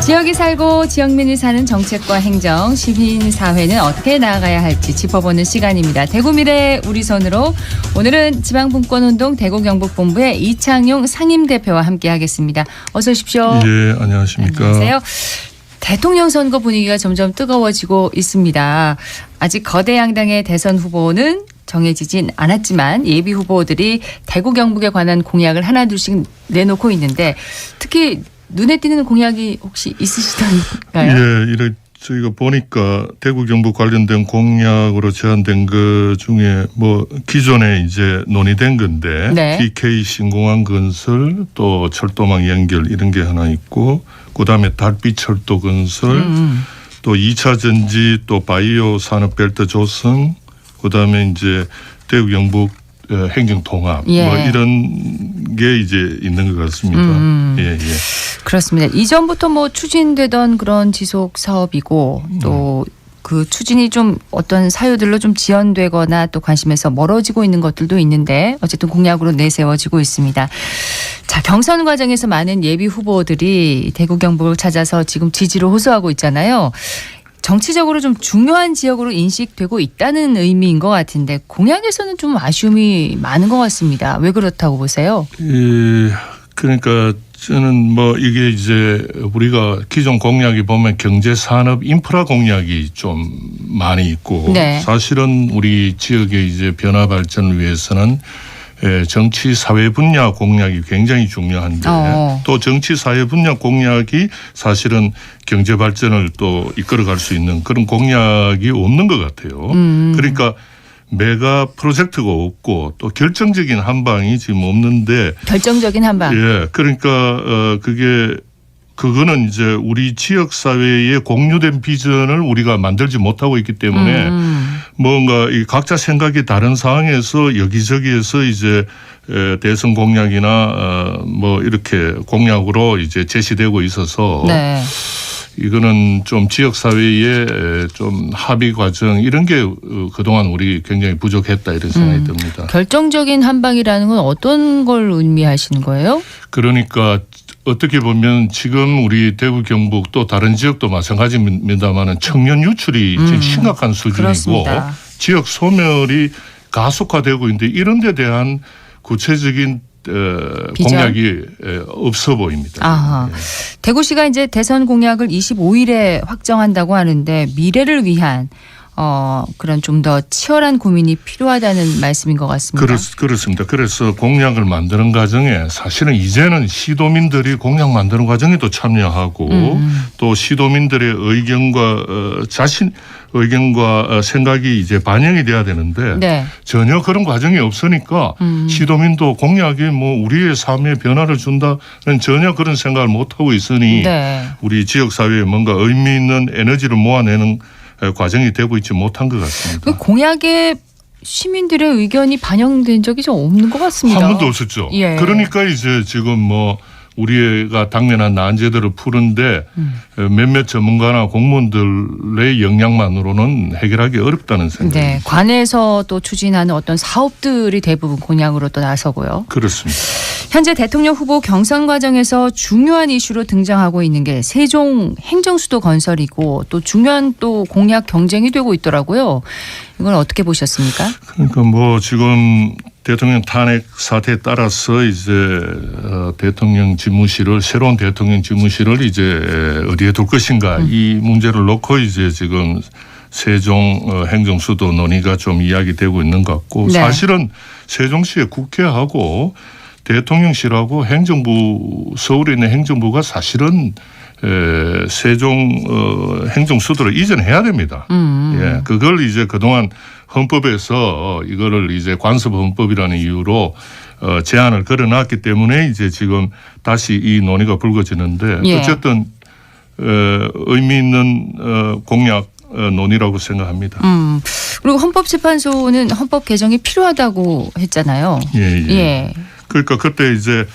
지역이 살고 지역민이 사는 정책과 행정, 시민사회는 어떻게 나아가야 할지 짚어보는 시간입니다. 대구미래 우리 손으로 오늘은 지방분권운동 대구경북본부의 이창용 상임대표와 함께하겠습니다. 어서 오십시오. 예, 안녕하십니까. 안녕하세요. 대통령 선거 분위기가 점점 뜨거워지고 있습니다. 아직 거대 양당의 대선 후보는 정해지진 않았지만 예비 후보들이 대구 경북에 관한 공약을 하나둘씩 내놓고 있는데 특히 눈에 띄는 공약이 혹시 있으시던가요? 예, 저희가 보니까 대구 경북 관련된 공약으로 제안된 것 중에 뭐 기존에 이제 논의된 건데 네. TK 신공항 건설 또 철도망 연결 이런 게 하나 있고 그다음에 달빛 철도 건설 또 2차 전지 또 바이오 산업 벨트 조성 그다음에 이제 대구 경북 행정 통합 예. 뭐 이런 게 이제 있는 것 같습니다. 예, 예. 그렇습니다. 이전부터 뭐 추진되던 그런 지속 사업이고 또 그 추진이 좀 어떤 사유들로 좀 지연되거나 또 관심에서 멀어지고 있는 것들도 있는데 어쨌든 공약으로 내세워지고 있습니다. 자, 경선 과정에서 많은 예비 후보들이 대구 경북을 찾아서 지금 지지를 호소하고 있잖아요. 정치적으로 좀 중요한 지역으로 인식되고 있다는 의미인 것 같은데 공약에서는 좀 아쉬움이 많은 것 같습니다. 왜 그렇다고 보세요? 그러니까 저는 뭐 이게 이제 우리가 기존 공약이 보면 경제 산업 인프라 공약이 좀 많이 있고 네. 사실은 우리 지역의 이제 변화 발전을 위해서는 정치 사회 분야 공약이 굉장히 중요한데 또 정치 사회 분야 공약이 사실은 경제 발전을 또 이끌어갈 수 있는 그런 공약이 없는 것 같아요. 그러니까 메가 프로젝트가 없고 또 결정적인 한방이 지금 없는데 결정적인 한방. 예, 그러니까 그거는 이제 우리 지역 사회의 공유된 비전을 우리가 만들지 못하고 있기 때문에 뭔가 이 각자 생각이 다른 상황에서 여기저기에서 이제 대선 공약이나 뭐 이렇게 공약으로 이제 제시되고 있어서 네. 이거는 좀 지역 사회의 좀 합의 과정 이런 게 그동안 우리 굉장히 부족했다 이런 생각이 듭니다. 결정적인 한방이라는 건 어떤 걸 의미하시는 거예요? 그러니까 어떻게 보면 지금 우리 대구 경북 또 다른 지역도 마찬가지입니다만은 청년 유출이 지금 심각한 수준이고 그렇습니다. 지역 소멸이 가속화되고 있는데 이런 데 대한 구체적인 공약이 없어 보입니다. 아하. 예. 대구시가 이제 대선 공약을 25일에 확정한다고 하는데 미래를 위한 그런 좀 더 치열한 고민이 필요하다는 말씀인 것 같습니다. 그렇습니다. 그래서 공약을 만드는 과정에 사실은 이제는 시도민들이 공약 만드는 과정에도 참여하고 또 시도민들의 의견과 자신 의견과 생각이 이제 반영이 돼야 되는데 네. 전혀 그런 과정이 없으니까 시도민도 공약이 뭐 우리의 삶에 변화를 준다는 전혀 그런 생각을 못하고 있으니 네. 우리 지역사회에 뭔가 의미 있는 에너지를 모아내는 과정이 되고 있지 못한 것 같습니다. 그 공약에 시민들의 의견이 반영된 적이 좀 없는 것 같습니다. 한 번도 없었죠. 예. 그러니까 이제 지금 뭐 우리가 당면한 난제들을 푸는데 몇몇 전문가나 공무원들의 역량만으로는 해결하기 어렵다는 생각입니다. 네, 관에서 또 추진하는 어떤 사업들이 대부분 공약으로 또 나서고요. 그렇습니다. 현재 대통령 후보 경선 과정에서 중요한 이슈로 등장하고 있는 게 세종 행정수도 건설이고 또 중요한 또 공약 경쟁이 되고 있더라고요. 이건 어떻게 보셨습니까? 그러니까 뭐 지금 대통령 탄핵 사태에 따라서 이제 대통령 집무실을 새로운 대통령 집무실을 이제 어디에 둘 것인가 이 문제를 놓고 이제 지금 세종 행정수도 논의가 좀 이야기되고 있는 것 같고 네. 사실은 세종시의 국회하고 대통령실하고 행정부 서울에 있는 행정부가 사실은 세종 행정수도를 이전해야 됩니다. 예, 그걸 이제 그동안 헌법에서 이거를 이제 관습헌법이라는 이유로 제한을 걸어놨기 때문에 이제 지금 다시 이 논의가 불거지는데 예. 어쨌든 의미 있는 공약 논의라고 생각합니다. 그리고 헌법재판소는 헌법 개정이 필요하다고 했잖아요. 예. 예. 그러니까 그때 이제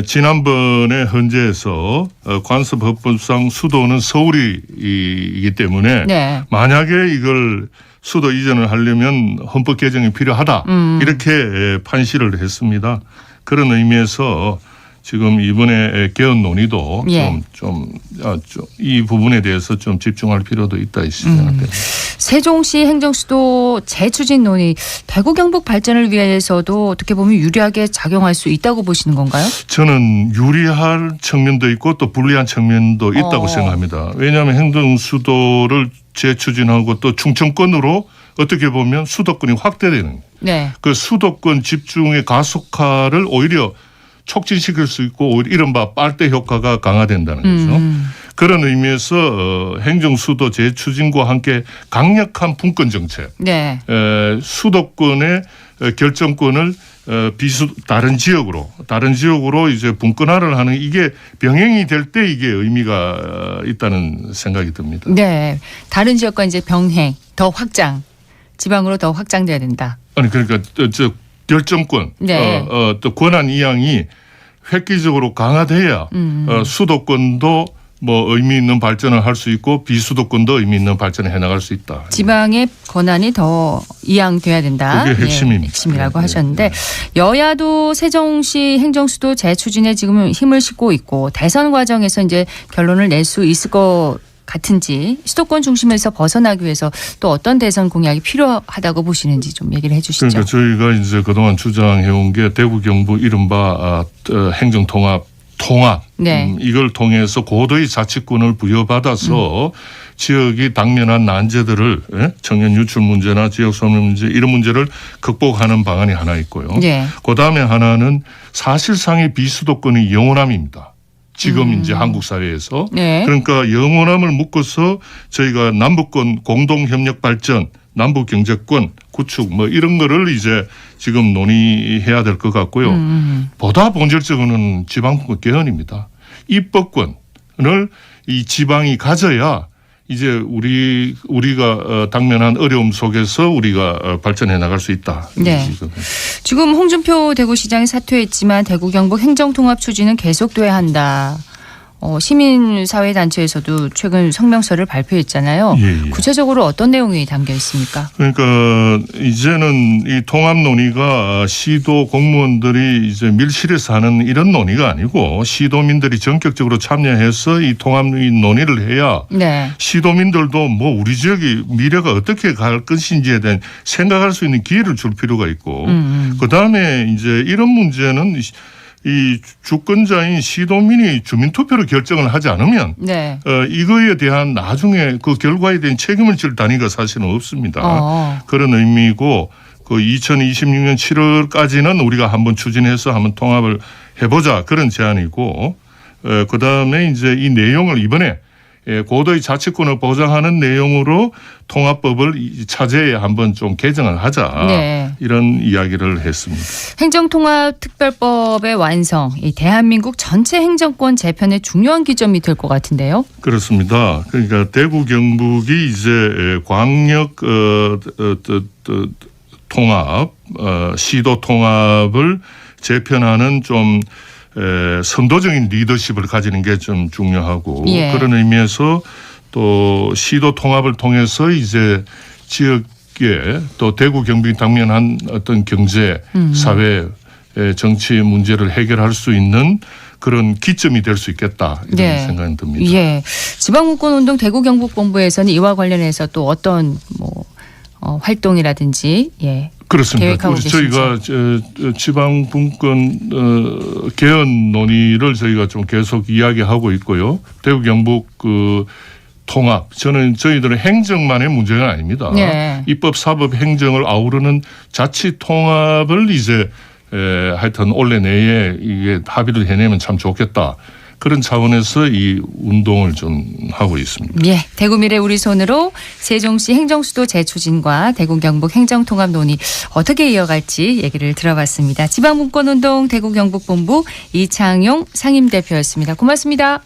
지난번에 헌재에서 관습헌법상 수도는 서울이기 때문에 네. 만약에 이걸 수도 이전을 하려면 헌법 개정이 필요하다 이렇게 판시를 했습니다. 그런 의미에서 지금 이번에 개헌 논의도 예. 이 부분에 대해서 좀 집중할 필요도 있다 이 생각됩니다. 세종시 행정수도 재추진 논의 대구 경북 발전을 위해서도 어떻게 보면 유리하게 작용할 수 있다고 보시는 건가요? 저는 유리할 측면도 있고 또 불리한 측면도 있다고 생각합니다. 왜냐하면 행정수도를 재추진하고 또 충청권으로 어떻게 보면 수도권이 확대되는 거예요. 네. 그 수도권 집중의 가속화를 오히려 촉진시킬 수 있고 오히려 이른바 빨대 효과가 강화된다는 거죠. 그런 의미에서 행정수도 재추진과 함께 강력한 분권 정책, 네. 수도권의 결정권을 다른 지역으로 이제 분권화를 하는 이게 병행이 될 때 이게 의미가 있다는 생각이 듭니다. 네. 다른 지역과 이제 병행, 더 확장, 지방으로 더 확장돼야 된다. 아니 그러니까 저 결정권, 네. 또 권한 이양이 획기적으로 강화돼야 수도권도 뭐 의미 있는 발전을 할 수 있고 비수도권도 의미 있는 발전을 해나갈 수 있다. 지방의 권한이 더 이양돼야 된다. 그게 핵심입니다. 예, 핵심이라고 네, 하셨는데 네. 여야도 세종시 행정수도 재추진에 지금 힘을 싣고 있고 대선 과정에서 이제 결론을 낼 수 있을 것 같은지 수도권 중심에서 벗어나기 위해서 또 어떤 대선 공약이 필요하다고 보시는지 좀 얘기를 해 주시죠. 그러니까 저희가 이제 그동안 주장해온 게 대구 경북 이른바 행정통합 네. 이걸 통해서 고도의 자치권을 부여받아서 지역이 당면한 난제들을 청년 유출 문제나 지역 소멸 문제 이런 문제를 극복하는 방안이 하나 있고요. 네. 그다음에 하나는 사실상의 비수도권의 영원함입니다. 지금 이제 한국 사회에서 네. 그러니까 영원함을 묶어서 저희가 남북권 공동협력 발전, 남북 경제권 구축 뭐 이런 거를 이제 지금 논의해야 될 것 같고요. 보다 본질적으로는 지방분권 개헌입니다. 입법권을 이 지방이 가져야 이제 우리가 당면한 어려움 속에서 우리가 발전해 나갈 수 있다. 네. 지금 홍준표 대구시장이 사퇴했지만 대구 경북 행정통합 추진은 계속돼야 한다. 시민사회단체에서도 최근 성명서를 발표했잖아요. 예. 구체적으로 어떤 내용이 담겨 있습니까? 그러니까 이제는 이 통합 논의가 시도 공무원들이 이제 밀실에서 하는 이런 논의가 아니고 시도민들이 전격적으로 참여해서 이 통합 논의를 해야 네. 시도민들도 뭐 우리 지역이 미래가 어떻게 갈 것인지에 대한 생각할 수 있는 기회를 줄 필요가 있고 그다음에 이제 이런 문제는 이 주권자인 시도민이 주민투표로 결정을 하지 않으면 네. 이거에 대한 나중에 그 결과에 대한 책임을 질 단위가 사실은 없습니다. 그런 의미고 그 2026년 7월까지는 우리가 한번 추진해서 한번 통합을 해보자 그런 제안이고 그다음에 이제 이 내용을 이번에 고도의 자치권을 보장하는 내용으로 통합법을 차제에 한번 좀 개정을 하자. 네. 이런 이야기를 했습니다. 행정통합특별법의 완성, 이 대한민국 전체 행정권 재편의 중요한 기점이 될 것 같은데요. 그렇습니다. 그러니까 대구 경북이 이제 광역 통합, 시도 통합을 재편하는 좀 선도적인 리더십을 가지는 게 좀 중요하고 예. 그런 의미에서 또 시도 통합을 통해서 이제 지역에 또 대구 경북이 당면한 어떤 경제, 사회, 정치 문제를 해결할 수 있는 그런 기점이 될 수 있겠다 이런 네. 생각이 듭니다. 예. 지방분권운동 대구 경북본부에서는 이와 관련해서 또 어떤 활동이라든지 그렇습니다. 계획하고 저희가 지방분권 개헌 논의를 저희가 좀 계속 이야기하고 있고요. 대구 경북 그 통합 저희들은 행정만의 문제가 아닙니다. 네. 입법, 사법, 행정을 아우르는 자치 통합을 이제 하여튼 올해 내에 이게 합의를 해내면 참 좋겠다. 그런 차원에서 이 운동을 좀 하고 있습니다. 예, 대구 미래 우리 손으로 세종시 행정수도 재추진과 대구 경북 행정통합 논의 어떻게 이어갈지 얘기를 들어봤습니다. 지방분권운동 대구 경북본부 이창용 상임대표였습니다. 고맙습니다.